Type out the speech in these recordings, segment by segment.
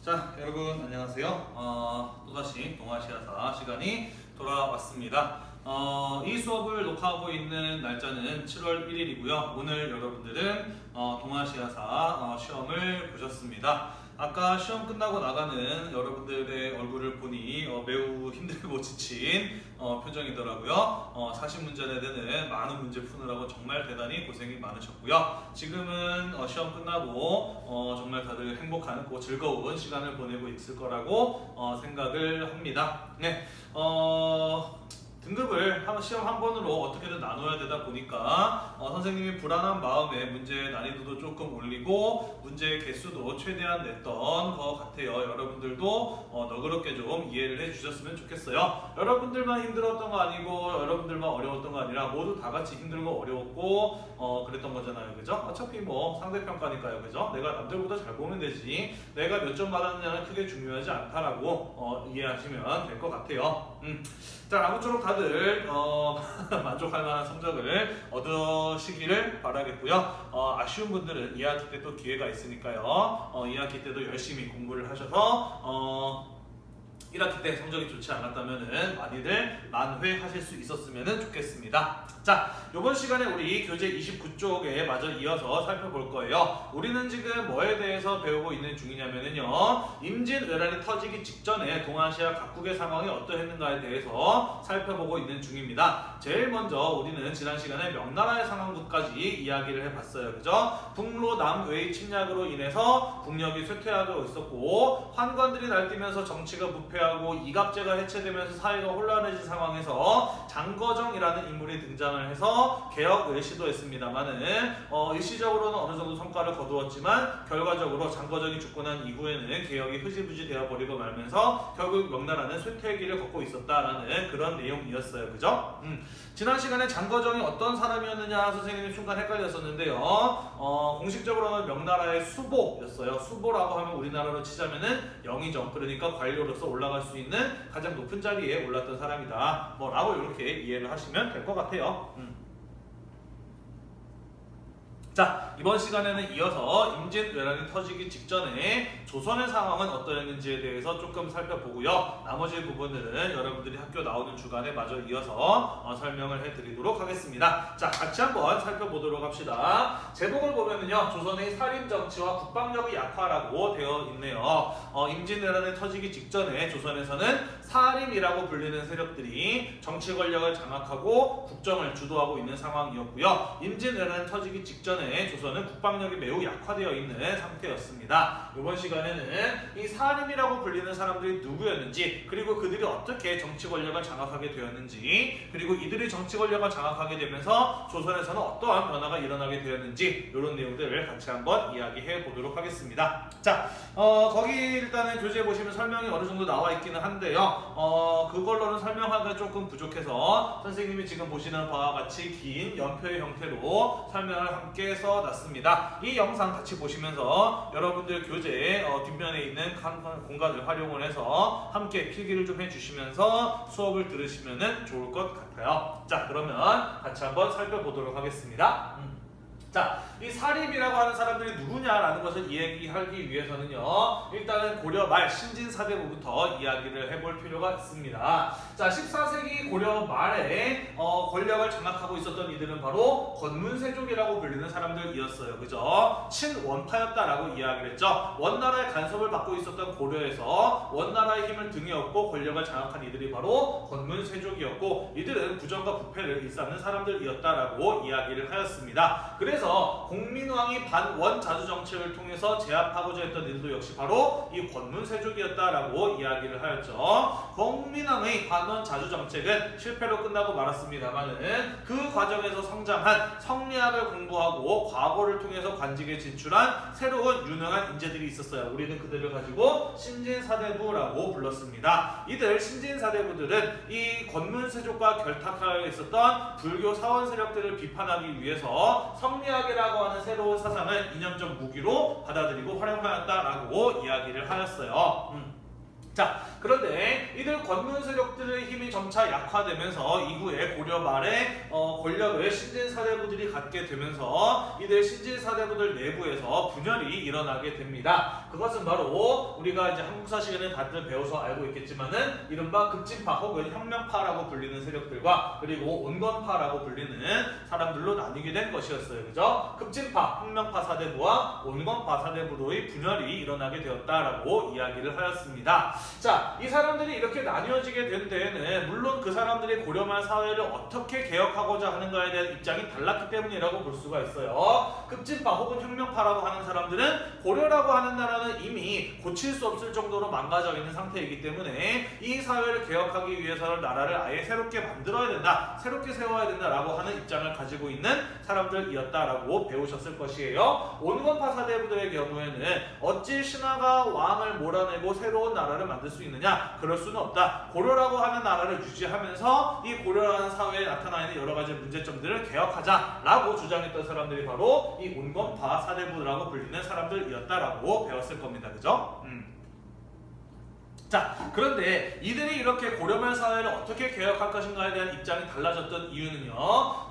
자, 여러분 안녕하세요. 또다시 동아시아사 시간이 돌아왔습니다. 이 수업을 녹화하고 있는 날짜는 7월 1일이고요. 오늘 여러분들은 동아시아사 시험을 보셨습니다. 아까 시험 끝나고 나가는 여러분들의 얼굴을 보니 매우 힘들고 지친 표정이더라고요. 40문제 내는 많은 문제 푸느라고 정말 대단히 고생이 많으셨고요. 지금은 시험 끝나고 정말 다들 행복하고 즐거운 시간을 보내고 있을 거라고 생각을 합니다. 네, 등급을 시험 한 번으로 어떻게든 나눠야 되다 보니까 선생님이 불안한 마음에 문제 난이도도 조금 올리고 문제 개수도 최대한 냈던 것 같아요. 여러분들도 너그럽게 좀 이해를 해주셨으면 좋겠어요. 여러분들만 힘들었던 거 아니고 여러분들만 어려웠던 거 아니라 모두 다 같이 힘들고 어려웠고 그랬던 거잖아요. 그죠? 어차피 뭐 상대평가니까요. 그죠? 내가 남들보다 잘 보면 되지 내가 몇 점 받았느냐는 크게 중요하지 않다라고 이해하시면 될 것 같아요. 자, 아무쪼록 다들 만족할 만한 성적을 얻으시기를 바라겠고요. 아쉬운 분들은 2학기 때 또 기회가 있으니까요. 2학기 때도 열심히 공부를 하셔서 1학기 때 성적이 좋지 않았다면 많이들 만회하실 수 있었으면 좋겠습니다. 자, 이번 시간에 우리 교재 29쪽에 마저 이어서 살펴볼 거예요. 우리는 지금 뭐에 대해서 배우고 있는 중이냐면요. 임진왜란이 터지기 직전에 동아시아 각국의 상황이 어떠했는가에 대해서 살펴보고 있는 중입니다. 제일 먼저 우리는 지난 시간에 명나라의 상황부까지 이야기를 해봤어요. 그죠? 북로 남외의 침략으로 인해서 국력이 쇠퇴하고 있었고 환관들이 날뛰면서 정치가 부패하고 이갑제가 해체되면서 사회가 혼란해진 상황에서 장거정이라는 인물이 등장을 해서 개혁을 시도했습니다만은 일시적으로는 어느 정도 성과를 거두었지만 결과적으로 장거정이 죽고 난 이후에는 개혁이 흐지부지 되어버리고 말면서 결국 명나라는 쇠퇴기를 걷고 있었다라는 그런 내용이었어요. 그죠? 지난 시간에 장거정이 어떤 사람이었느냐 선생님이 순간 헷갈렸었는데요. 공식적으로는 명나라의 수보였어요. 수보라고 하면 우리나라로 치자면은 영의정, 그러니까 관료로서 올라갈 수 있는 가장 높은 자리에 올랐던 사람이다. 라고 이렇게 이해를 하시면 될 것 같아요. 자, 이번 시간에는 이어서 임진왜란이 터지기 직전에 조선의 상황은 어떠했는지에 대해서 조금 살펴보고요. 나머지 부분들은 여러분들이 학교 나오는 주간에 마저 이어서 설명을 해드리도록 하겠습니다. 자, 같이 한번 살펴보도록 합시다. 제목을 보면은요, 조선의 살인정치와 국방력의 약화라고 되어 있네요. 임진왜란이 터지기 직전에 조선에서는 사림이라고 불리는 세력들이 정치 권력을 장악하고 국정을 주도하고 있는 상황이었고요. 임진왜란이 터지기 직전에 조선은 국방력이 매우 약화되어 있는 상태였습니다. 이번 시간에는 이 사림이라고 불리는 사람들이 누구였는지, 그리고 그들이 어떻게 정치 권력을 장악하게 되었는지, 그리고 이들이 정치 권력을 장악하게 되면서 조선에서는 어떠한 변화가 일어나게 되었는지, 이런 내용들을 같이 한번 이야기해 보도록 하겠습니다. 자, 거기 일단은 교재에 보시면 설명이 어느 정도 나와 있기는 한데요. 그걸로는 설명하기가 조금 부족해서 선생님이 지금 보시는 바와 같이 긴 연표의 형태로 설명을 함께 써놨습니다. 이 영상 같이 보시면서 여러분들 교재 뒷면에 있는 공간을 활용을 해서 함께 필기를 좀 해주시면서 수업을 들으시면 좋을 것 같아요. 자, 그러면 같이 한번 살펴보도록 하겠습니다. 자, 이 사림이라고 하는 사람들이 누구냐라는 것을 이야기하기 위해서는요, 일단은 고려 말 신진사대부부터 이야기를 해볼 필요가 있습니다. 자, 14세기 고려 말에 권력을 장악하고 있었던 이들은 바로 권문세족이라고 불리는 사람들이었어요. 그죠? 친원파였다라고 이야기를 했죠. 원나라의 간섭을 받고 있었던 고려에서 원나라의 힘을 등에 업고 권력을 장악한 이들이 바로 권문세족이었고, 이들은 부정과 부패를 일삼는 사람들이었다라고 이야기를 하였습니다. 그래서 공민왕이 반원 자주 정책을 통해서 제압하고자 했던 일도 역시 바로 이 권문세족이었다라고 이야기를 하였죠. 공민왕의 반원 자주 정책은 실패로 끝나고 말았습니다만은 그 과정에서 성장한 성리학을 공부하고 과거를 통해서 관직에 진출한 새로운 유능한 인재들이 있었어요. 우리는 그들을 가지고 신진사대부라고 불렀습니다. 이들 신진사대부들은 이 권문세족과 결탁하여 있었던 불교 사원 세력들을 비판하기 위해서 성리학이라고 하는 새로운 사상을 이념적 무기로 받아들이고 활용하였다라고 이야기를 하였어요. 자, 그런데 이들 권문 세력들의 힘이 점차 약화되면서 이후에 고려 말에 권력을 신진 사대부들이 갖게 되면서 이들 신진 사대부들 내부에서 분열이 일어나게 됩니다. 그것은 바로 우리가 이제 한국사 시간에 다들 배워서 알고 있겠지만은 이른바 급진파 혹은 혁명파라고 불리는 세력들과 그리고 온건파라고 불리는 사람들로 나뉘게 된 것이었어요. 그죠? 급진파, 혁명파 사대부와 온건파 사대부로의 분열이 일어나게 되었다라고 이야기를 하였습니다. 자, 이 사람들이 이렇게 나뉘어지게 된 데에는 물론 그 사람들이 고려말 사회를 어떻게 개혁하고자 하는가에 대한 입장이 달랐기 때문이라고 볼 수가 있어요. 급진파 혹은 혁명파라고 하는 사람들은 고려라고 하는 나라는 이미 고칠 수 없을 정도로 망가져 있는 상태이기 때문에 이 사회를 개혁하기 위해서는 나라를 아예 새롭게 만들어야 된다, 새롭게 세워야 된다라고 하는 입장을 가지고 있는 사람들이었다라고 배우셨을 것이에요. 온건파 사대부들의 경우에는 어찌 신하가 왕을 몰아내고 새로운 나라를 만들 수 있느냐? 그럴 수는 없다. 고려라고 하는 나라를 유지하면서 이 고려라는 사회에 나타나 있는 여러 가지 문제점들을 개혁하자라고 주장했던 사람들이 바로 이 온건파 사대부라고 불리는 사람들이었다라고 배웠을 겁니다. 그죠? 자, 그런데 이들이 이렇게 고려말 사회를 어떻게 개혁할 것인가에 대한 입장이 달라졌던 이유는요,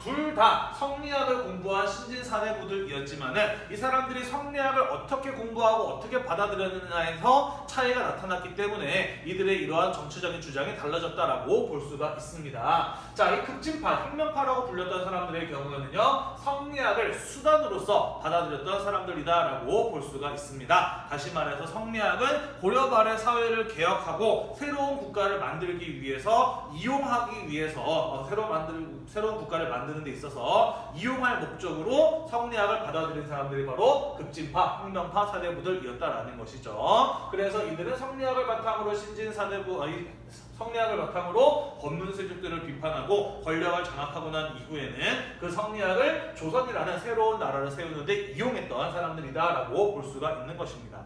둘 다 성리학을 공부한 신진 사대부들이었지만은 이 사람들이 성리학을 어떻게 공부하고 어떻게 받아들였느냐에서 차이가 나타났기 때문에 이들의 이러한 정치적인 주장이 달라졌다라고 볼 수가 있습니다. 자, 이 급진파, 혁명파라고 불렸던 사람들의 경우에는요, 성리학을 수단으로서 받아들였던 사람들이다라고 볼 수가 있습니다. 다시 말해서 성리학은 고려 말의 사회를 개혁하고 새로운 국가를 만들기 위해서 이용하기 위해서 새로운 국가를 만드는 데 있어서 이용할 목적으로 성리학을 받아들인 사람들이 바로 급진파, 혁명파 사대부들이었다라는 것이죠. 그래서 이들은 성리학을 바탕으로 성리학을 바탕으로 권문 세력들을 비판하고 권력을 장악하고 난 이후에는 그 성리학을 조선이라는 새로운 나라를 세우는 데 이용했던 사람들이다라고 볼 수가 있는 것입니다.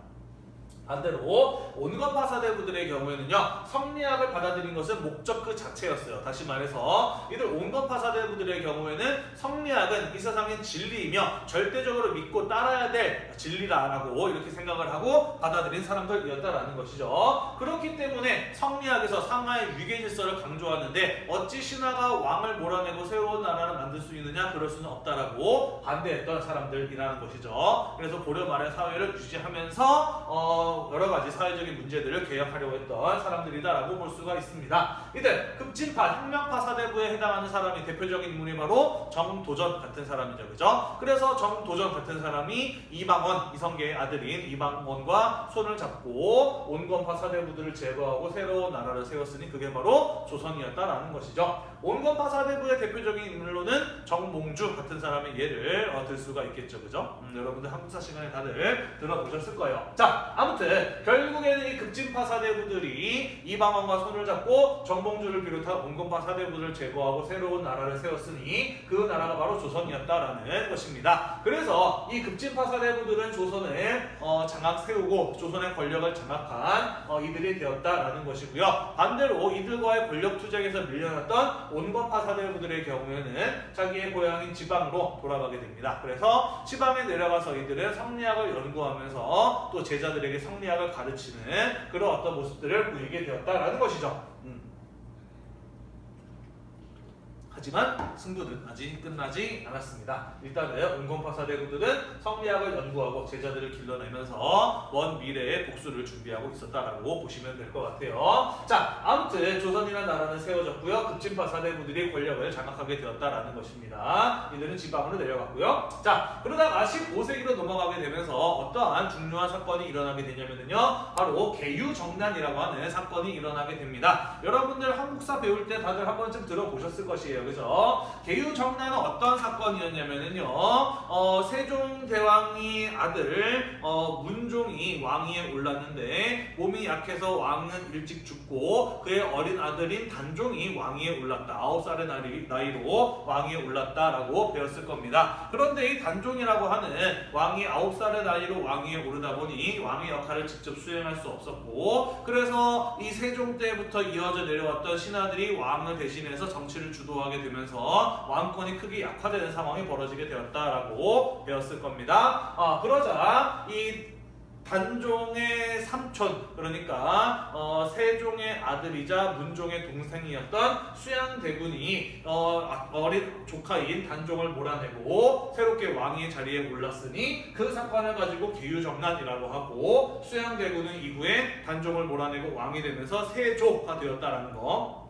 반대로 온건파 사대부들의 경우에는요, 성리학을 받아들인 것은 목적 그 자체였어요. 다시 말해서 이들 온건파 사대부들의 경우에는 성리학은 이 세상의 진리이며 절대적으로 믿고 따라야 될 진리라고 이렇게 생각을 하고 받아들인 사람들이었다라는 것이죠. 그렇기 때문에 성리학에서 상하의 위계 질서를 강조하는데 어찌 신하가 왕을 몰아내고 새로운 나라를 만들 수 있느냐? 그럴 수는 없다라고 반대했던 사람들이라는 것이죠. 그래서 고려 말의 사회를 유지하면서 여러 가지 사회적인 문제들을 개혁하려고 했던 사람들이다라고 볼 수가 있습니다. 이들 급진파, 혁명파 사대부에 해당하는 사람이 대표적인 인물이 바로 정도전 같은 사람이죠, 그죠? 그래서 정도전 같은 사람이 이방원, 이성계의 아들인 이방원과 손을 잡고 온건파 사대부들을 제거하고 새로운 나라를 세웠으니 그게 바로 조선이었다라는 것이죠. 온건파 사대부의 대표적인 인물로는 정몽주 같은 사람의 예를 들 수가 있겠죠, 그죠? 여러분들 한국사 시간에 다들 들어보셨을 거예요. 자, 아무튼 결국에는 이 급진파 사대부들이 이방원과 손을 잡고 정몽주를 비롯한 온건파 사대부들을 제거하고 새로운 나라를 세웠으니 그 나라가 바로 조선이었다라는 것입니다. 그래서 이 급진파 사대부들은 조선을 세우고 조선의 권력을 장악한 이들이 되었다라는 것이고요. 반대로 이들과의 권력 투쟁에서 밀려났던 온건파 사대부들의 경우에는 자기의 고향인 지방으로 돌아가게 됩니다. 그래서 지방에 내려가서 이들은 성리학을 연구하면서 또 제자들에게 성리학을 가르치는 그런 어떤 모습들을 보이게 되었다라는 것이죠. 하지만 승부는 아직 끝나지 않았습니다. 일단은 온건파 사대부들은 성리학을 연구하고 제자들을 길러내면서 먼 미래의 복수를 준비하고 있었다라고 보시면 될 것 같아요. 자, 아무튼 조선이라는 나라는 세워졌고요. 급진파 사대부들이 권력을 장악하게 되었다라는 것입니다. 이들은 지방으로 내려갔고요. 자, 그러다가 15세기로 넘어가게 되면서 어떠한 중요한 사건이 일어나게 되냐면요, 바로 계유정난이라고 하는 사건이 일어나게 됩니다. 여러분들 한국사 배울 때 다들 한 번쯤 들어보셨을 것이에요. 그죠? 계유정난은 어떤 사건이었냐면요, 세종대왕이 아들 문종이 왕위에 올랐는데 몸이 약해서 왕은 일찍 죽고 그의 어린 아들인 단종이 왕위에 올랐다. 9살의 나이로 왕위에 올랐다라고 배웠을 겁니다. 그런데 이 단종이라고 하는 왕이 9살의 나이로 왕위에 오르다 보니 왕의 역할을 직접 수행할 수 없었고, 그래서 이 세종 때부터 이어져 내려왔던 신하들이 왕을 대신해서 정치를 주도하게 되면서 왕권이 크게 약화되는 상황이 벌어지게 되었다라고 배웠을 겁니다. 그러자 이 단종의 삼촌, 그러니까 세종의 아들이자 문종의 동생이었던 수양대군이 어린 조카인 단종을 몰아내고 새롭게 왕의 자리에 올랐으니 그 사건을 가지고 계유정난이라고 하고, 수양대군은 이후에 단종을 몰아내고 왕이 되면서 세조가 되었다라는 거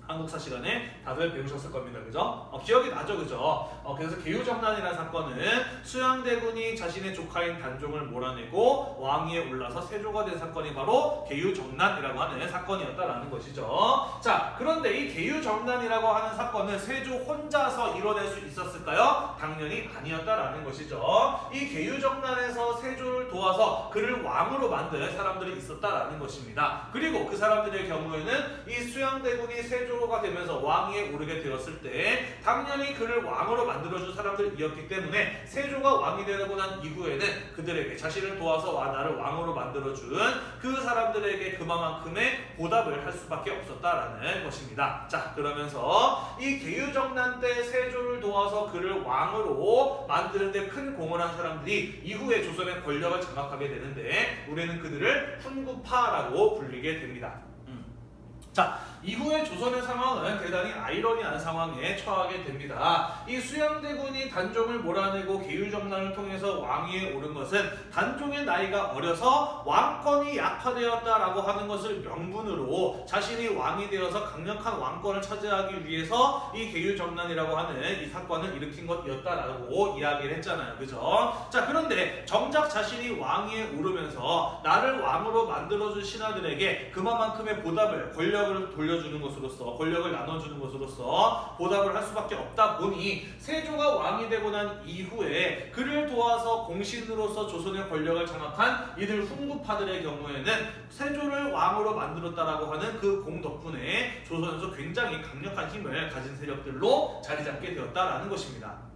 한국사 시간에 다들 배우셨을 겁니다. 그죠? 기억이 나죠? 그죠? 그래서 계유정난이라는 사건은 수양대군이 자신의 조카인 단종을 몰아내고 왕위에 올라서 세조가 된 사건이 바로 계유정난이라고 하는 사건이었다라는 것이죠. 자, 그런데 이 계유정난이라고 하는 사건은 세조 혼자서 이뤄낼 수 있었을까요? 당연히 아니었다라는 것이죠. 이 계유정난에서 세조를 도와서 그를 왕으로 만든 사람들이 있었다라는 것입니다. 그리고 그 사람들의 경우에는 이 수양대군이 세조가 되면서 왕위에 오르게 되었을 때 당연히 그를 왕으로 만들어준 사람들이었기 때문에 세조가 왕이 되고 난 이후에는 그들에게 자신을 도와서 나를 왕으로 만들어준 그 사람들에게 그만큼의 보답을 할 수밖에 없었다라는 것입니다. 자, 그러면서 이 계유정난 때 세조를 도와서 그를 왕으로 만드는데 큰 공을 한 사람들이 이후에 조선의 권력을 장악하게 되는데 우리는 그들을 훈구파라고 불리게 됩니다. 자, 이후에 조선의 상황은 대단히 아이러니한 상황에 처하게 됩니다. 이 수양대군이 단종을 몰아내고 계유정난을 통해서 왕위에 오른 것은 단종의 나이가 어려서 왕권이 약화되었다라고 하는 것을 명분으로 자신이 왕이 되어서 강력한 왕권을 차지하기 위해서 이 계유정난이라고 하는 이 사건을 일으킨 것이었다라고 이야기를 했잖아요. 그죠? 자, 그런데 정작 자신이 왕위에 오르면서 나를 왕으로 만들어준 신하들에게 그만큼의 보답을, 권력을 돌려주는 것으로서, 권력을 나눠주는 것으로서 보답을 할 수밖에 없다 보니 세조가 왕이 되고 난 이후에 그를 도와서 공신으로서 조선의 권력을 장악한 이들 훈구파들의 경우에는 세조를 왕으로 만들었다라고 하는 그 공 덕분에 조선에서 굉장히 강력한 힘을 가진 세력들로 자리 잡게 되었다라는 것입니다.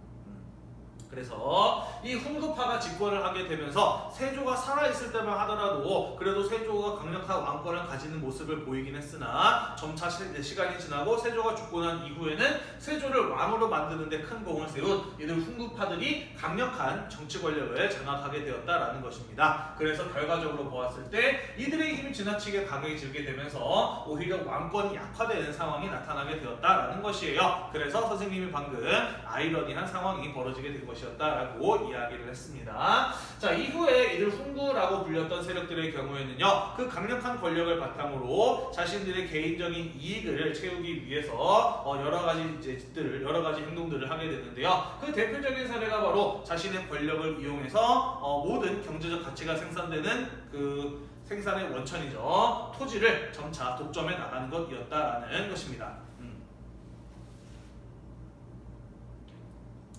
그래서 이 훈구파가 집권을 하게 되면서 세조가 살아있을 때만 하더라도 그래도 세조가 강력한 왕권을 가지는 모습을 보이긴 했으나 점차 시간이 지나고 세조가 죽고 난 이후에는 세조를 왕으로 만드는 데 큰 공을 세운 이들 훈구파들이 강력한 정치 권력을 장악하게 되었다라는 것입니다. 그래서 결과적으로 보았을 때 이들의 힘이 지나치게 강해지게 되면서 오히려 왕권이 약화되는 상황이 나타나게 되었다라는 것이에요. 그래서 선생님이 방금 아이러니한 상황이 벌어지게 된 것이었다라고 이야기를 했습니다. 자, 이후에 이들 훈구라고 불렸던 세력들의 경우에는요, 그 강력한 권력을 바탕으로 자신들의 개인적인 이익을 채우기 위해서 여러 가지 행동들을 하게 되는데요. 그 대표적인 사례가 바로 자신의 권력을 이용해서 모든 경제적 가치가 생산되는 그 생산의 원천이죠. 토지를 점차 독점해 나가는 것이었다라는 것입니다.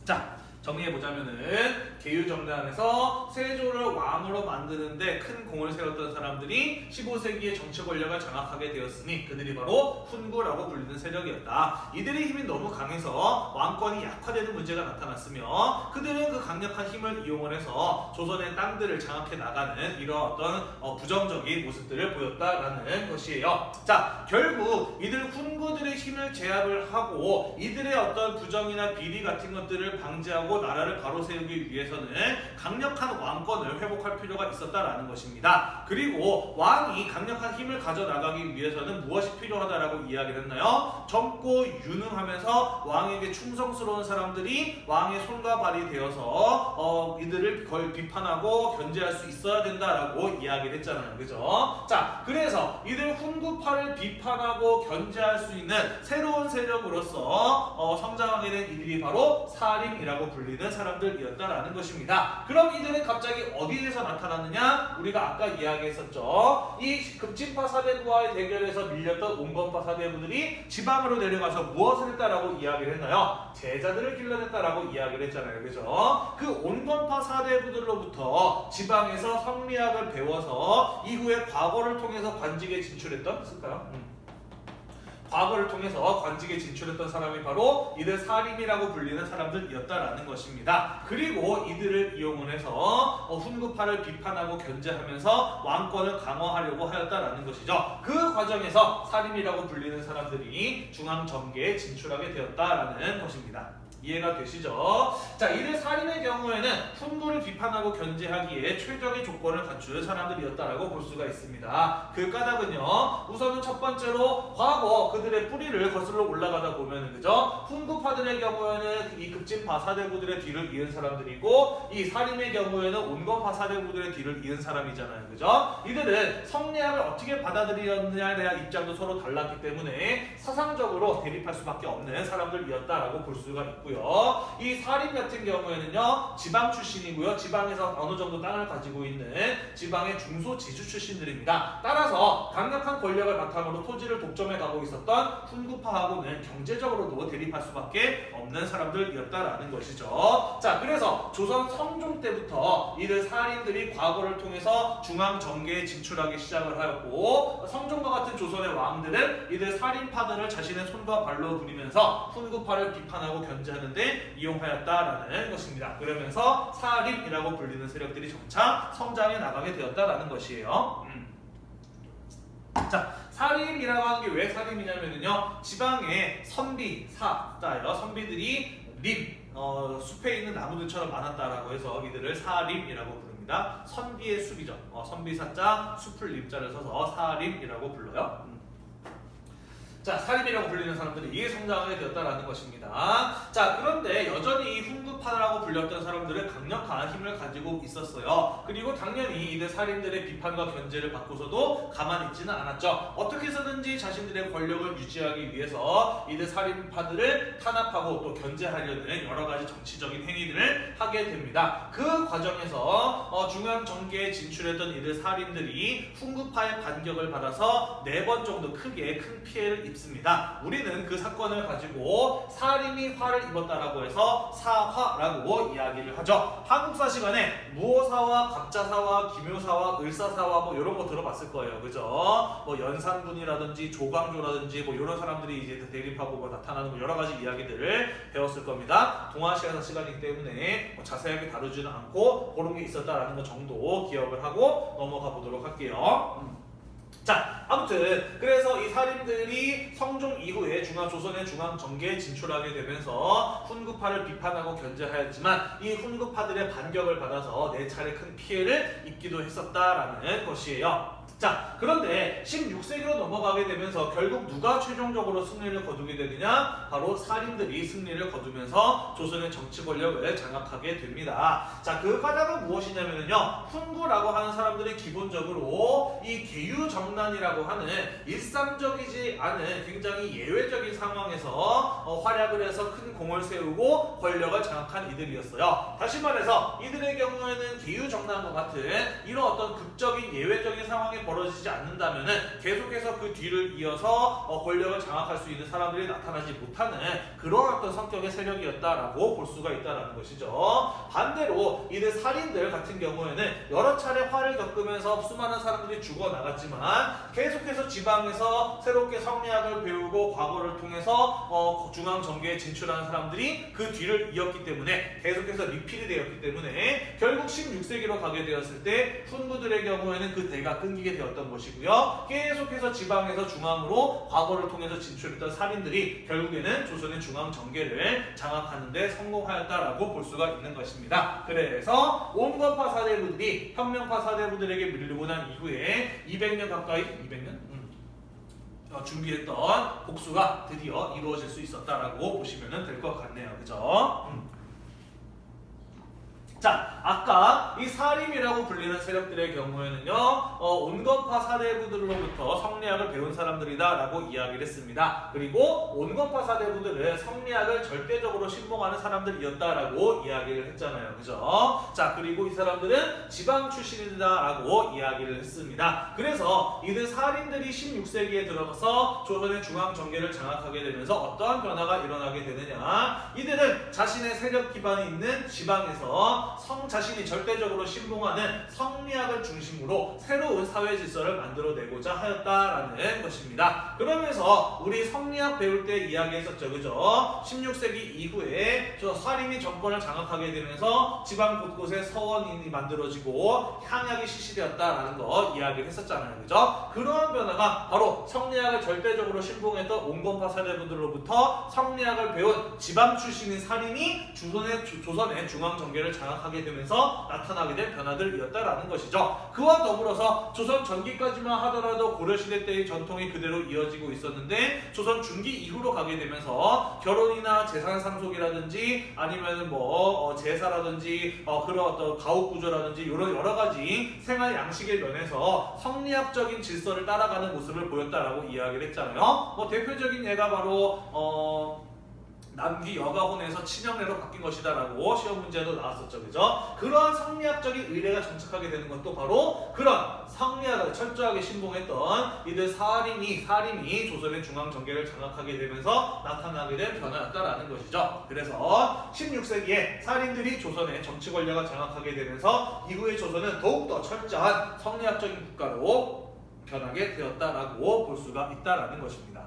자, 정리해보자면은 계유정난에서 세조를 왕으로 만드는데 큰 공을 세웠던 사람들이 15세기의 정치 권력을 장악하게 되었으니 그들이 바로 훈구라고 불리는 세력이었다. 이들의 힘이 너무 강해서 왕권이 약화되는 문제가 나타났으며 그들은 그 강력한 힘을 이용을 해서 조선의 땅들을 장악해 나가는 이러한 어떤 부정적인 모습들을 보였다라는 것이에요. 자, 결국 이들 훈구들의 힘을 제압을 하고 이들의 어떤 부정이나 비리 같은 것들을 방지하고 나라를 바로 세우기 위해서는 강력한 왕권을 회복할 필요가 있었다라는 것입니다. 그리고 왕이 강력한 힘을 가져나가기 위해서는 무엇이 필요하다라고 이야기를 했나요? 젊고 유능하면서 왕에게 충성스러운 사람들이 왕의 손과 발이 되어서 이들을 거의 비판하고 견제할 수 있어야 된다라고 이야기를 했잖아요. 그죠? 자, 그래서 이들 훈구파를 비판하고 견제할 수 있는 새로운 세력으로서 성장하게 된 이들이 바로 사림이라고 불리는 사람들이었다라는 것입니다. 그럼 이들은 갑자기 어디에서 나타났느냐? 우리가 아까 이야기했었죠. 이 급진파 사대부와의 대결에서 밀렸던 온건파 사대부들이 지방으로 내려가서 무엇을 했다라고 이야기를 했나요? 제자들을 길러냈다라고 이야기를 했잖아요. 그죠? 그 온건파 사대부들로부터 지방에서 성리학을 배워서 이후에 과거를 통해서 관직에 진출했던 있을까요? 과거를 통해서 관직에 진출했던 사람이 바로 이들 사림이라고 불리는 사람들이었다라는 것입니다. 그리고 이들을 이용을 해서 훈구파를 비판하고 견제하면서 왕권을 강화하려고 하였다라는 것이죠. 그 과정에서 사림이라고 불리는 사람들이 중앙정계에 진출하게 되었다라는 것입니다. 이해가 되시죠? 자, 이들 살인의 경우에는 훈구를 비판하고 견제하기에 최적의 조건을 갖춘 사람들이었다라고 볼 수가 있습니다. 그 까닭은요, 우선은 첫 번째로 과거 그들의 뿌리를 거슬러 올라가다 보면은 그죠? 훈구파들의 경우에는 이 급진파 사대부들의 뒤를 이은 사람들이고, 이 살인의 경우에는 온건파 사대부들의 뒤를 이은 사람이잖아요, 그죠? 이들은 성리학을 어떻게 받아들였느냐에 대한 입장도 서로 달랐기 때문에 사상적으로 대립할 수밖에 없는 사람들이었다라고 볼 수가 있고요. 이 살인 같은 경우에는요, 지방 출신이고요. 지방에서 어느 정도 땅을 가지고 있는 지방의 중소지주 출신들입니다. 따라서 강력한 권력을 바탕으로 토지를 독점해 가고 있었던 훈구파하고는 경제적으로도 대립할 수밖에 없는 사람들이었다라는 것이죠. 자, 그래서 조선 성종 때부터 이들 살인들이 과거를 통해서 중앙 정계에 진출하기 시작을 하였고, 성종과 같은 조선의 왕들은 이들 살인파들을 자신의 손과 발로 부리면서 훈구파를 비판하고 견제하는 데 이용하였다라는 것입니다. 그러면서 살인이라고 불리는 세력들이 점차 성장해 나가게 되었다라는 것이에요. 자, 살인이라고 하는 게 왜 살인이냐면요, 지방에 선비사자예요. 선비들이 숲에 있는 나무들처럼 많았다라고 해서 이들을 사림이라고 부릅니다. 선비의 숲이죠. 선비사자 숲을 림자를 써서 사림이라고 불러요. 자, 살인이라고 불리는 사람들이 성장하게 되었다라는 것입니다. 자, 그런데 여전히 훈구파라고 불렸던 사람들은 강력한 힘을 가지고 있었어요. 그리고 당연히 이들 살인들의 비판과 견제를 받고서도 가만히 있지는 않았죠. 어떻게 해서든지 자신들의 권력을 유지하기 위해서 이들 살인파들을 탄압하고 또 견제하려는 여러 가지 정치적인 행위들을 하게 됩니다. 그 과정에서 중앙 정계에 진출했던 이들 살인들이 훈구파의 반격을 받아서 4번 정도 크게 큰 피해를 입습니다. 우리는 그 사건을 가지고 살인이 화를 입었다라고 해서 사화라고 이야기를 하죠. 한국사 시간에 무오사와 갑자사와 기묘사와 을사사와 뭐 이런 거 들어봤을 거예요, 그죠? 뭐 연산군이라든지 조광조라든지 뭐 이런 사람들이 이제 대립하고 뭐 나타나는 뭐 여러 가지 이야기들을 배웠을 겁니다. 동아시아사 시간이기 때문에 뭐 자세하게 다루지는 않고 그런 게 있었다라는 것 정도 기억을 하고 넘어가 보도록 할게요. 자, 아무튼 그래서 이 살인들이 성종 이후에 조선의 중앙 정계에 진출하게 되면서 훈구파를 비판하고 견제하였지만 이 훈구파들의 반격을 받아서 4차례 큰 피해를 입기도 했었다라는 것이에요. 자, 그런데 16세기로 넘어가게 되면서 결국 누가 최종적으로 승리를 거두게 되느냐? 바로 살인들이 승리를 거두면서 조선의 정치 권력을 장악하게 됩니다. 자, 그 까닭은 무엇이냐면요, 훈구라고 하는 사람들이 기본적으로 이 계유정난이라고 하는 일상적이지 않은 굉장히 예외적인 상황에서 활약을 해서 큰 공을 세우고 권력을 장악한 이들이었어요. 다시 말해서 이들의 경우에는 계유정난과 같은 이런 어떤 극적인 예외적인 상황에 벌어지지 않는다면은 계속해서 그 뒤를 이어서 권력을 장악할 수 있는 사람들이 나타나지 못하는 그런 어떤 성격의 세력이었다라고 볼 수가 있다라는 것이죠. 반대로 이들 살인들 같은 경우에는 여러 차례 화를 겪으면서 수많은 사람들이 죽어나갔지만 계속해서 지방에서 새롭게 성리학을 배우고 과거를 통해서 중앙 정계에 진출하는 사람들이 그 뒤를 이었기 때문에 계속해서 리필이 되었기 때문에 결국 16세기로 가게 되었을 때 훈구들의 경우에는 그 대가 끊기게 되었던 것이고요. 계속해서 지방에서 중앙으로 과거를 통해서 진출했던 살인들이 결국에는 조선의 중앙 정계를 장악하는 데 성공하였다라고 볼 수가 있는 것입니다. 그래서 온건파 사대부들이 혁명파 사대부들에게 밀리고 난 이후에 200년 가까이 200년? 준비했던 복수가 드디어 이루어질 수 있었다라고 보시면 될 것 같네요. 그죠? 자, 아까 이 사림이라고 불리는 세력들의 경우에는요, 온건파 사대부들로부터 성리학을 배운 사람들이다 라고 이야기를 했습니다. 그리고 온건파 사대부들은 성리학을 절대적으로 신봉하는 사람들이었다라고 이야기를 했잖아요, 그죠? 자, 그리고 이 사람들은 지방 출신이다 라고 이야기를 했습니다. 그래서 이들 살인들이 16세기에 들어가서 조선의 중앙 정계를 장악하게 되면서 어떠한 변화가 일어나게 되느냐, 이들은 자신의 세력 기반이 있는 지방에서 성 자신이 절대적으로 신봉하는 성리학을 중심으로 새로운 사회 질서를 만들어내고자 하였다라는 것입니다. 그러면서 우리 성리학 배울 때 이야기했었죠, 그죠? 16세기 이후에 저 사림이 정권을 장악하게 되면서 지방 곳곳에 서원이 만들어지고 향약이 실시되었다라는 거 이야기를 했었잖아요, 그죠? 그러한 변화가 바로 성리학을 절대적으로 신봉했던 온건파 사대부들로부터 성리학을 배운 지방 출신인 사림이 조선의 중앙 정계를 장악하게 되면서 나타나게 된 변화들이었다라는 것이죠. 그와 더불어서 조선 전기까지만 하더라도 고려시대 때의 전통이 그대로 이어지고 있었는데 조선 중기 이후로 가게 되면서 결혼이나 재산 상속이라든지 아니면 뭐 제사라든지 그런 어떤 가옥 구조라든지 이런 여러 가지 생활 양식의 면에서 성리학적인 질서를 따라가는 모습을 보였다라고 이야기를 했잖아요. 뭐 대표적인 예가 바로 남기 여가혼에서 친형례로 바뀐 것이다라고 시험 문제도 나왔었죠, 그죠? 그러한 성리학적인 의례가 정착하게 되는 것도 바로 그런 성리학을 철저하게 신봉했던 이들 사림이 조선의 중앙 정계를 장악하게 되면서 나타나게 된 변화였다라는 것이죠. 그래서 16세기에 사림들이 조선의 정치 권력을 장악하게 되면서 이후의 조선은 더욱더 철저한 성리학적인 국가로 변하게 되었다라고 볼 수가 있다라는 것입니다.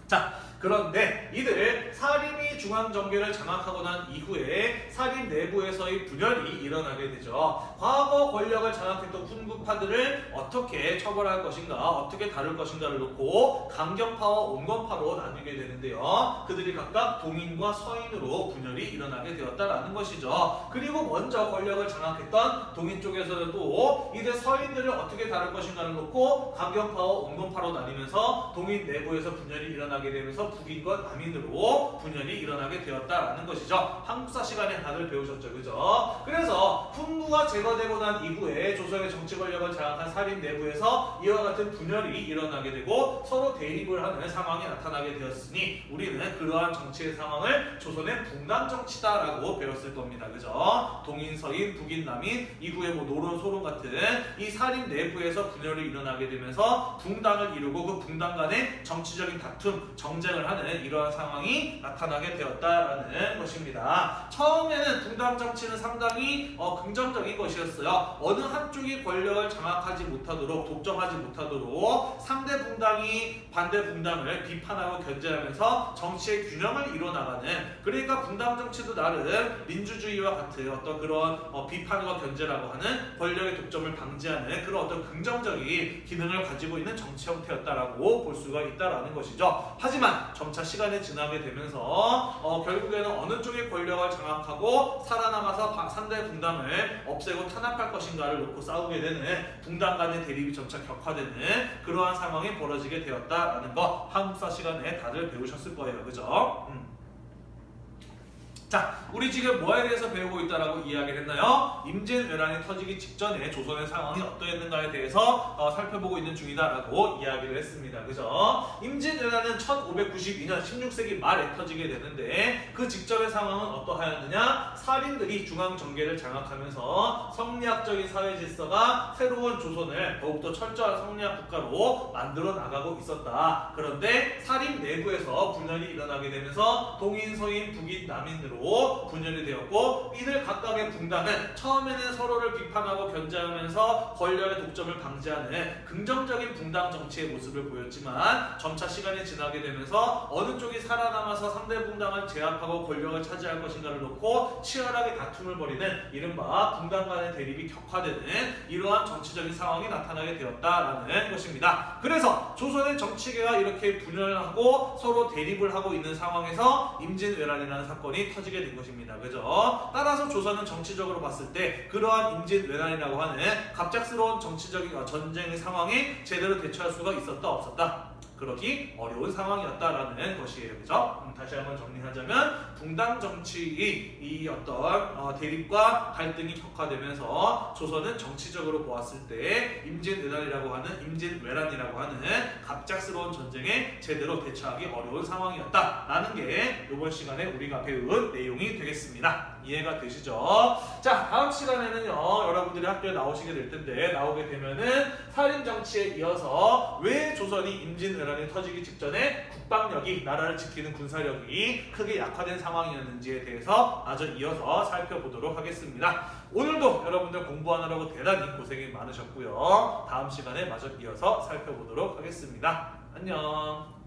자, 그런데 이들 사림이 중앙정계를 장악하고 난 이후에 사림 내부에서의 분열이 일어나게 되죠. 과거 권력을 장악했던 훈구파들을 어떻게 처벌할 것인가, 어떻게 다룰 것인가를 놓고 강경파와 온건파로 나뉘게 되는데요. 그들이 각각 동인과 서인으로 분열이 일어나게 되었다라는 것이죠. 그리고 먼저 권력을 장악했던 동인 쪽에서는 또 이들 서인들을 어떻게 다룰 것인가를 놓고 강경파와 온건파로 나뉘면서 동인 내부에서 분열이 일어나게 되면서 북인과 남인으로 분열이 일어나게 되었다라는 것이죠. 한국사 시간에 다들 배우셨죠, 그죠? 그래서 훈구가 제거되고 난 이후에 조선의 정치 권력을 장악한 사림 내부에서 이와 같은 분열이 일어나게 되고 서로 대립을 하는 상황이 나타나게 되었으니 우리는 그러한 정치의 상황을 조선의 붕당 정치다라고 배웠을 겁니다, 그죠? 동인, 서인, 북인, 남인 이후에 뭐 노론, 소론 같은 이 사림 내부에서 분열이 일어나게 되면서 붕당을 이루고 그 붕당 간의 정치적인 다툼, 정쟁을 하는 이러한 상황이 나타나게 되었다라는 것입니다. 처음에는 붕당 정치는 상당히 긍정적인 것이었어요. 어느 한쪽이 권력을 장악하지 못하도록, 독점하지 못하도록 상대 붕당이 반대 붕당을 비판하고 견제하면서 정치의 균형을 이뤄나가는, 그러니까 붕당 정치도 나름 민주주의와 같은 어떤 그런 비판과 견제라고 하는 권력의 독점을 방지하는 그런 어떤 긍정적인 기능을 가지고 있는 정치 형태였다라고 볼 수가 있다라는 것이죠. 하지만 점차 시간이 지나게 되면서 결국에는 어느 쪽의 권력을 장악하고 살아남아서 상대 붕당을 없애고 탄압할 것인가를 놓고 싸우게 되는 붕당 간의 대립이 점차 격화되는 그러한 상황이 벌어지게 되었다라는 거 한국사 시간에 다들 배우셨을 거예요, 그죠? 자, 우리 지금 뭐에 대해서 배우고 있다라고 이야기를 했나요? 임진왜란이 터지기 직전에 조선의 상황이 어떠했는가에 대해서 살펴보고 있는 중이다라고 이야기를 했습니다. 그죠? 임진왜란은 1592년 16세기 말에 터지게 되는데 그 직전의 상황은 어떠하였느냐? 사림들이 중앙정계를 장악하면서 성리학적인 사회 질서가 새로운 조선을 더욱더 철저한 성리학 국가로 만들어 나가고 있었다. 그런데 사림 내부에서 분열이 일어나게 되면서 동인, 서인, 북인, 남인으로 분열이 되었고 이들 각각의 붕당은 처음에는 서로를 비판하고 견제하면서 권력의 독점을 방지하는 긍정적인 붕당 정치의 모습을 보였지만 점차 시간이 지나게 되면서 어느 쪽이 살아남아서 상대 붕당을 제압하고 권력을 차지할 것인가를 놓고 치열하게 다툼을 벌이는 이른바 붕당 간의 대립이 격화되는 이러한 정치적인 상황이 나타나게 되었다라는 것입니다. 그래서 조선의 정치계가 이렇게 분열하고 서로 대립을 하고 있는 상황에서 임진왜란이라는 사건이 터지게 된 것입니다. 그죠? 따라서 조선은 정치적으로 봤을 때 그러한 임진왜란이라고 하는 갑작스러운 정치적인 전쟁의 상황에 제대로 대처할 수가 있었다 없었다? 그러기 어려운 상황이었다라는 것이에요. 그죠? 다시 한번 정리하자면 붕당 정치의 이 어떤 대립과 갈등이 격화되면서 조선은 정치적으로 보았을 때 임진왜란이라고 하는 갑작스러운 전쟁에 제대로 대처하기 어려운 상황이었다라는 게 이번 시간에 우리가 배운 내용이 되겠습니다. 이해가 되시죠? 자, 다음 시간에는요, 여러분들이 학교에 나오시게 될 텐데 나오게 되면은 살인 정치에 이어서 왜 조선이 임진왜란 임진왜란이 터지기 직전에 국방력이 나라를 지키는 군사력이 크게 약화된 상황이었는지에 대해서 마저 이어서 살펴보도록 하겠습니다. 오늘도 여러분들 공부하느라고 대단히 고생이 많으셨고요. 다음 시간에 마저 이어서 살펴보도록 하겠습니다. 안녕.